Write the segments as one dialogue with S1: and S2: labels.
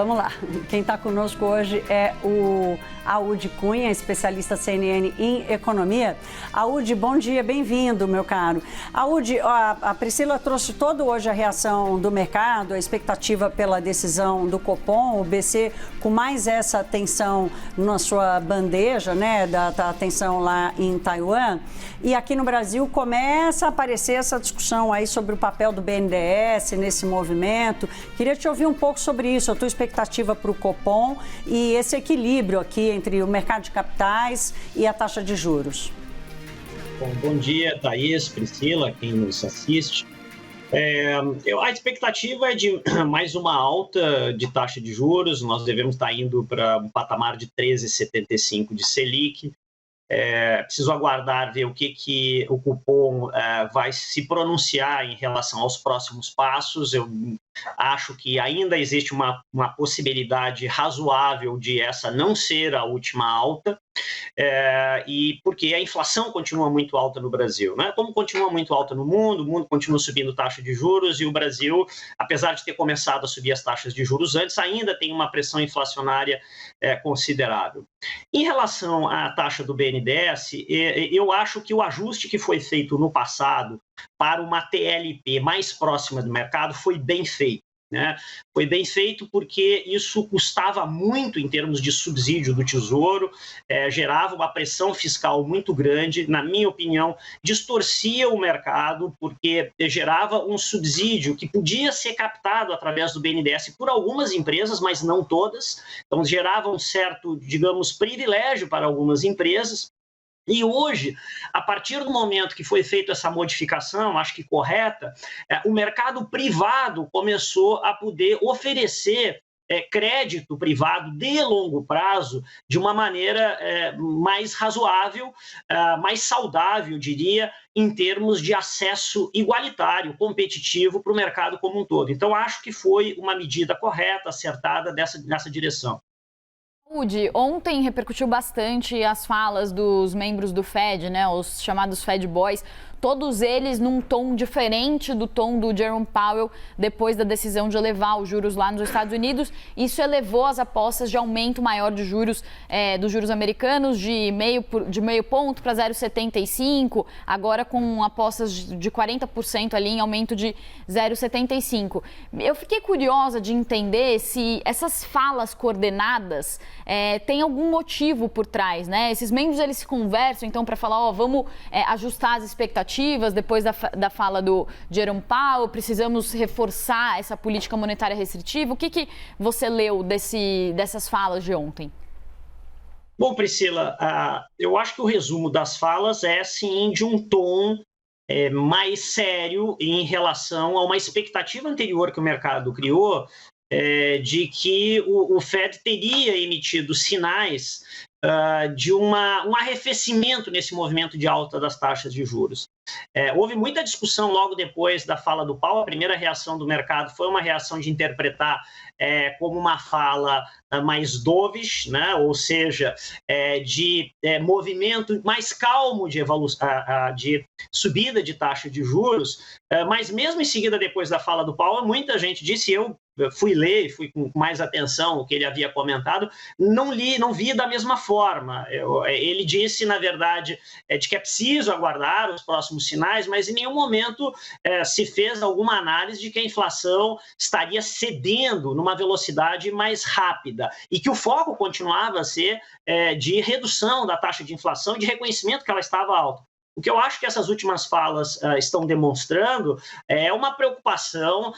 S1: Vamos lá, quem está conosco hoje é o Audi Cunha, especialista CNN em economia. Audi, bom dia, bem-vindo, meu caro. Audi, a Priscila trouxe toda hoje a reação do mercado, a expectativa pela decisão do Copom, o BC com mais essa atenção na sua bandeja, né, da atenção lá em Taiwan. E aqui no Brasil começa a aparecer essa discussão aí sobre o papel do BNDES nesse movimento. Queria te ouvir um pouco sobre isso, a tua expectativa para o Copom e esse equilíbrio aqui entre o mercado de capitais e a taxa de juros.
S2: Bom dia, Thaís, Priscila, quem nos assiste. A expectativa é de mais uma alta de taxa de juros. Nós devemos estar indo para um patamar de 13,75 de Selic. Preciso aguardar ver o que o Copom vai se pronunciar em relação aos próximos passos. Eu acho que ainda existe uma possibilidade razoável de essa não ser a última alta, e porque a inflação continua muito alta no Brasil, né? Como continua muito alta no mundo, o mundo continua subindo taxa de juros e o Brasil, apesar de ter começado a subir as taxas de juros antes, ainda tem uma pressão inflacionária considerável. Em relação à taxa do BNDES, eu acho que o ajuste que foi feito no passado para uma TLP mais próxima do mercado foi bem feito, né? Foi bem feito porque isso custava muito em termos de subsídio do Tesouro, gerava uma pressão fiscal muito grande, na minha opinião, distorcia o mercado porque gerava um subsídio que podia ser captado através do BNDES por algumas empresas, mas não todas, então gerava um certo, digamos, privilégio para algumas empresas. E hoje, a partir do momento que foi feita essa modificação, acho que correta, o mercado privado começou a poder oferecer crédito privado de longo prazo de uma maneira mais razoável, mais saudável, diria, em termos de acesso igualitário, competitivo para o mercado como um todo. Então, acho que foi uma medida correta, acertada nessa direção.
S3: Ontem repercutiu bastante as falas dos membros do Fed, né, os chamados Fed Boys, todos eles num tom diferente do tom do Jerome Powell depois da decisão de elevar os juros lá nos Estados Unidos. Isso elevou as apostas de aumento maior de juros dos juros americanos de meio ponto para 0,75, agora com apostas de 40% ali em aumento de 0,75. Eu fiquei curiosa de entender se essas falas coordenadas têm algum motivo por trás, né? Esses membros eles se conversam então para falar, vamos ajustar as expectativas depois da fala do Jerome Powell, precisamos reforçar essa política monetária restritiva. O que você leu dessas falas de ontem?
S2: Bom, Priscila, eu acho que o resumo das falas é, sim, de um tom mais sério em relação a uma expectativa anterior que o mercado criou, de que o Fed teria emitido sinais de um arrefecimento nesse movimento de alta das taxas de juros. Houve muita discussão logo depois da fala do Powell. A primeira reação do mercado foi uma reação de interpretar como uma fala mais dovish, né? Ou seja, de movimento mais calmo de subida de taxa de juros, mas mesmo em seguida, depois da fala do Powell, muita gente disse, eu fui ler, fui com mais atenção o que ele havia comentado, não vi da mesma forma. Ele disse, na verdade, de que é preciso aguardar os próximos sinais, mas em nenhum momento se fez alguma análise de que a inflação estaria cedendo numa velocidade mais rápida e que o foco continuava a ser de redução da taxa de inflação e de reconhecimento que ela estava alta. O que eu acho que essas últimas falas estão demonstrando é uma preocupação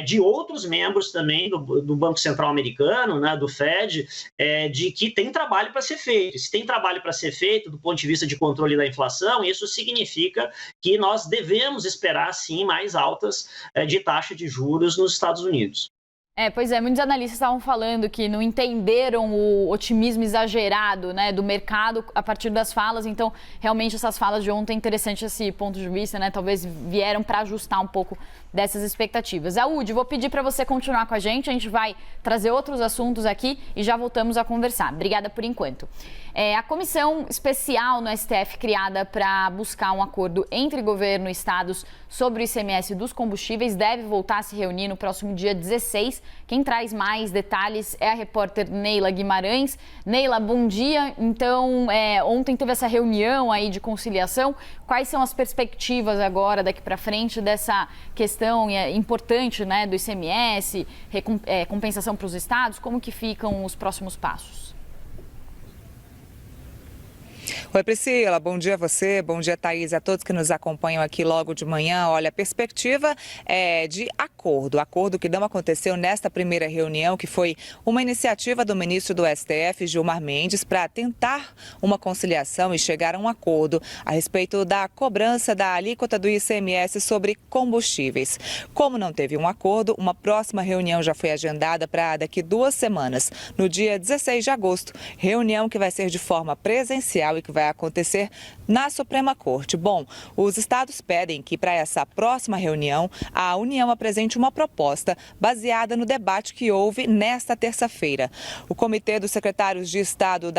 S2: de outros membros também do Banco Central americano, né, do Fed, de que tem trabalho para ser feito. Se tem trabalho para ser feito do ponto de vista de controle da inflação, isso significa que nós devemos esperar, sim, mais altas de taxa de juros nos Estados Unidos.
S3: Pois é, muitos analistas estavam falando que não entenderam o otimismo exagerado, né, do mercado a partir das falas. Então, realmente, essas falas de ontem, interessante esse ponto de vista, né, talvez vieram para ajustar um pouco dessas expectativas. Audi, vou pedir para você continuar com a gente vai trazer outros assuntos aqui e já voltamos a conversar. Obrigada por enquanto. A comissão especial no STF criada para buscar um acordo entre governo e estados sobre o ICMS dos combustíveis deve voltar a se reunir no próximo dia 16 Quem traz mais detalhes é a repórter Neila Guimarães. Neila, bom dia. Então, ontem teve essa reunião aí de conciliação. Quais são as perspectivas agora, daqui para frente, dessa questão importante, né, do ICMS, compensação para os estados? Como que ficam os próximos passos?
S4: Oi, Priscila, bom dia a você, bom dia, Thaís, a todos que nos acompanham aqui logo de manhã. Olha, a perspectiva é de acordo que não aconteceu nesta primeira reunião, que foi uma iniciativa do ministro do STF, Gilmar Mendes, para tentar uma conciliação e chegar a um acordo a respeito da cobrança da alíquota do ICMS sobre combustíveis. Como não teve um acordo, uma próxima reunião já foi agendada para daqui 2 semanas, no dia 16 de agosto, reunião que vai ser de forma presencial e que vai acontecer na Suprema Corte. Bom, os estados pedem que para essa próxima reunião a União apresente uma proposta baseada no debate que houve nesta terça-feira. O Comitê dos Secretários de Estado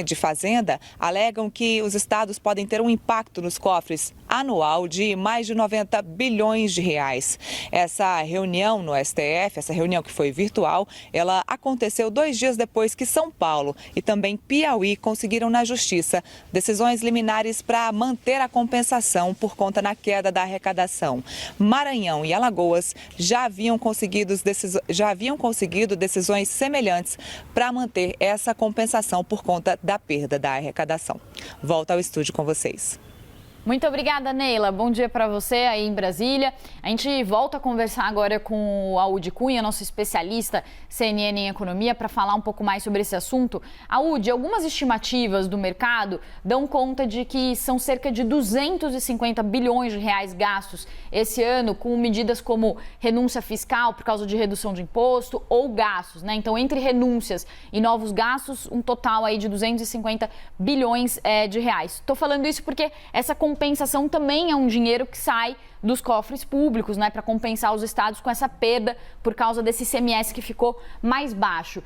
S4: de Fazenda alegam que os estados podem ter um impacto nos cofres anual de mais de 90 bilhões de reais. Essa reunião no STF, essa reunião que foi virtual, ela aconteceu 2 dias depois que São Paulo e também Piauí conseguiram na Justiça decisões liminares para manter a compensação por conta da queda da arrecadação. Maranhão e Alagoas já haviam conseguido decisões semelhantes para manter essa compensação por conta da perda da arrecadação. Volto ao estúdio com vocês.
S3: Muito obrigada, Neila. Bom dia para você aí em Brasília. A gente volta a conversar agora com o Aúde Cunha, nosso especialista CNN em economia, para falar um pouco mais sobre esse assunto. Aúde, algumas estimativas do mercado dão conta de que são cerca de 250 bilhões de reais gastos esse ano com medidas como renúncia fiscal por causa de redução de imposto ou gastos, né? Então, entre renúncias e novos gastos, um total aí de 250 bilhões de reais. Estou falando isso porque essa compensação também é um dinheiro que sai dos cofres públicos, né, para compensar os estados com essa perda por causa desse ICMS que ficou mais baixo.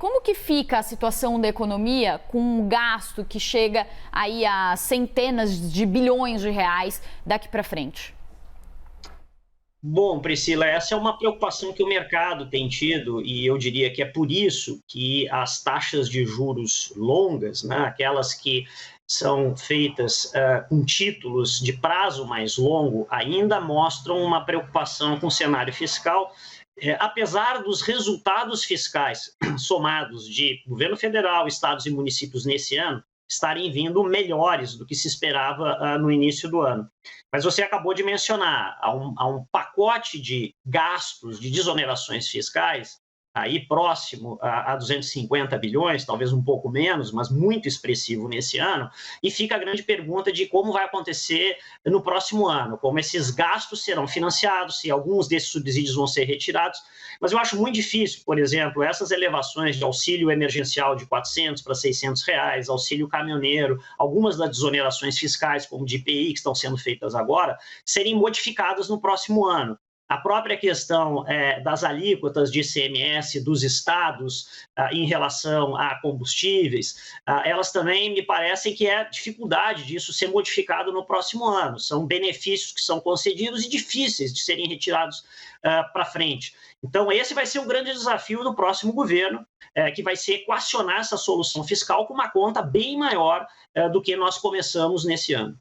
S3: Como que fica a situação da economia com um gasto que chega aí a centenas de bilhões de reais daqui para frente?
S2: Bom, Priscila, essa é uma preocupação que o mercado tem tido e eu diria que é por isso que as taxas de juros longas, né, aquelas que são feitas com títulos de prazo mais longo, ainda mostram uma preocupação com o cenário fiscal, apesar dos resultados fiscais somados de governo federal, estados e municípios nesse ano estarem vindo melhores do que se esperava no início do ano. Mas você acabou de mencionar, há um pacote de gastos, de desonerações fiscais, aí próximo a 250 bilhões, talvez um pouco menos, mas muito expressivo nesse ano, e fica a grande pergunta de como vai acontecer no próximo ano, como esses gastos serão financiados, se alguns desses subsídios vão ser retirados, mas eu acho muito difícil, por exemplo, essas elevações de auxílio emergencial de 400 para 600 reais, auxílio caminhoneiro, algumas das desonerações fiscais, como de IPI, que estão sendo feitas agora, serem modificadas no próximo ano. A própria questão das alíquotas de ICMS dos estados em relação a combustíveis, elas também me parecem que é dificuldade disso ser modificado no próximo ano. São benefícios que são concedidos e difíceis de serem retirados para frente. Então, esse vai ser o grande desafio do próximo governo, que vai ser equacionar essa solução fiscal com uma conta bem maior do que nós começamos nesse ano.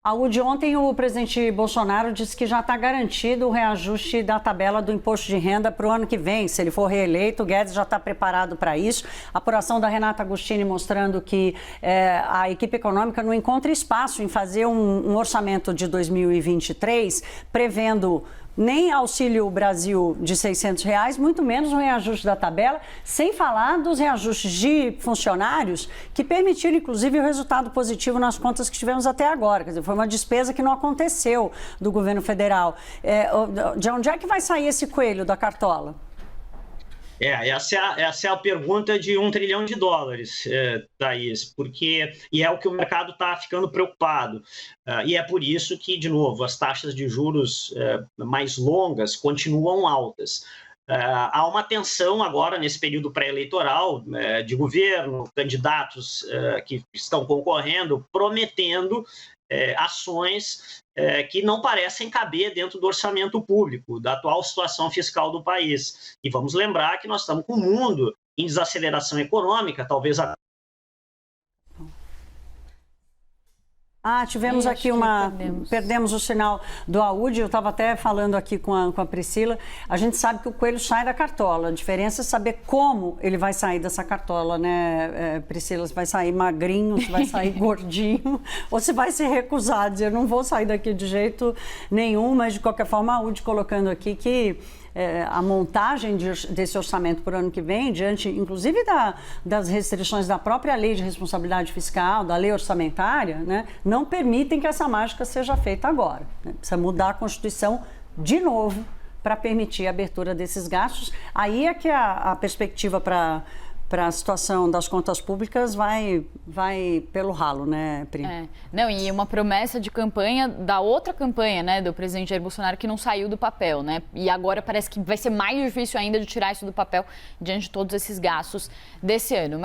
S1: Aúde, ontem o presidente Bolsonaro disse que já está garantido o reajuste da tabela do imposto de renda para o ano que vem. Se ele for reeleito, o Guedes já está preparado para isso. A apuração da Renata Agostini mostrando que a equipe econômica não encontra espaço em fazer um orçamento de 2023, prevendo nem Auxílio Brasil de R$600, muito menos um reajuste da tabela, sem falar dos reajustes de funcionários que permitiram, inclusive, o resultado positivo nas contas que tivemos até agora. Quer dizer, foi uma despesa que não aconteceu do governo federal. De onde é que vai sair esse coelho da cartola?
S2: Essa é a pergunta de $1 trilhão, Thaís, e é o que o mercado está ficando preocupado. E é por isso que, de novo, as taxas de juros mais longas continuam altas. Há uma tensão agora, nesse período pré-eleitoral, de governo, candidatos que estão concorrendo, prometendo ações que não parecem caber dentro do orçamento público, da atual situação fiscal do país. E vamos lembrar que nós estamos com o mundo em desaceleração econômica, talvez a...
S1: Tivemos aqui perdemos o sinal do Aúde. Eu estava até falando aqui com a Priscila. A gente sabe que o coelho sai da cartola. A diferença é saber como ele vai sair dessa cartola, né, Priscila? Se vai sair magrinho, se vai sair gordinho, ou se vai se recusar, dizer, não vou sair daqui de jeito nenhum, mas de qualquer forma, a Aúde colocando aqui que a montagem desse orçamento para o ano que vem, diante, inclusive, das restrições da própria lei de responsabilidade fiscal, da lei orçamentária, né, não permitem que essa mágica seja feita agora. Né? Precisa mudar a Constituição de novo para permitir a abertura desses gastos. Aí é que a perspectiva para a situação das contas públicas vai pelo ralo, né, Pri?
S3: Não, e uma promessa de campanha da outra campanha, né, do presidente Jair Bolsonaro, que não saiu do papel, né? E agora parece que vai ser mais difícil ainda de tirar isso do papel diante de todos esses gastos desse ano.